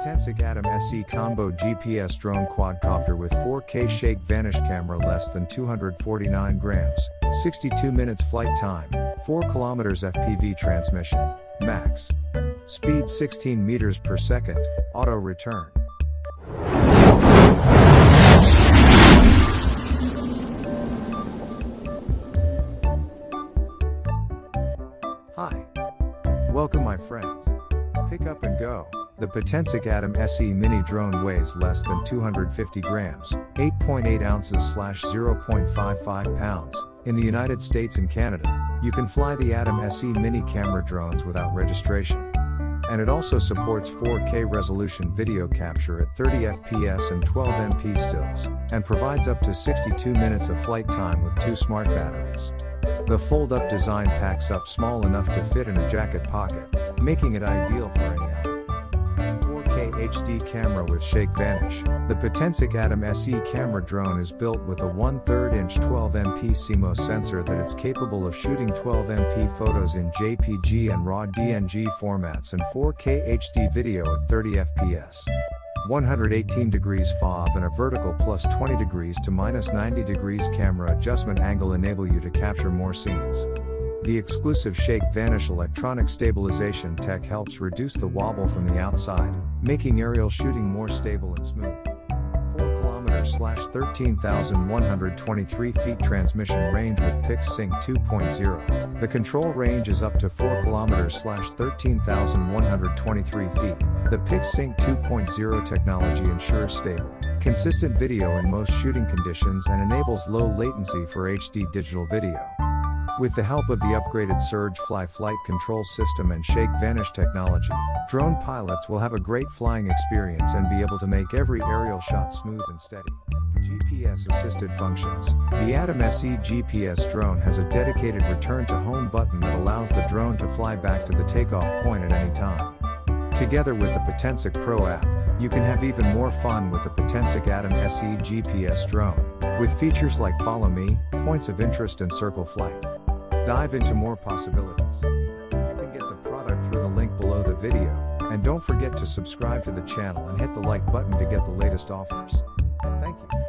Potensic Atom SE Combo GPS Drone Quadcopter with 4K ShakeVanish Camera less than 249 grams, 62 minutes flight time, 4 kilometers FPV transmission, max. Speed 16 meters per second, auto return. Hi. Welcome my friends. Pick up and go. The Potensic Atom SE mini drone weighs less than 250 grams, 8.8 ounces / 0.55 pounds. In the United States and Canada, you can fly the Atom SE mini camera drones without registration. And it also supports 4K resolution video capture at 30 FPS and 12 MP stills, and provides up to 62 minutes of flight time with 2 smart batteries. The fold-up design packs up small enough to fit in a jacket pocket, making it ideal for any 4K HD camera with ShakeVanish. The Potensic Atom SE camera drone is built with a 1/3 inch 12 MP CMOS sensor that it's capable of shooting 12 MP photos in JPG and RAW DNG formats and 4K HD video at 30 FPS. 118 degrees FOV and a vertical +20 degrees to -90 degrees camera adjustment angle enable you to capture more scenes. The exclusive ShakeVanish electronic stabilization tech helps reduce the wobble from the outside, making aerial shooting more stable and smooth. 4 kilometers / 13,123 feet transmission range with PixSync 2.0. The control range is up to 4 kilometers / 13,123 feet. The PixSync 2.0 technology ensures stable, consistent video in most shooting conditions and enables low latency for HD digital video. With the help of the upgraded Surge-Fly flight control system and ShakeVanish technology, drone pilots will have a great flying experience and be able to make every aerial shot smooth and steady. GPS-assisted functions. The Atom SE GPS drone has a dedicated return to home button that allows the drone to fly back to the takeoff point at any time. Together with the Potensic Pro app, you can have even more fun with the Potensic Atom SE GPS drone, with features like Follow Me, Points of Interest and Circle Flight. Dive into more possibilities. You can get the product through the link below the video, and don't forget to subscribe to the channel and hit the like button to get the latest offers. Thank you.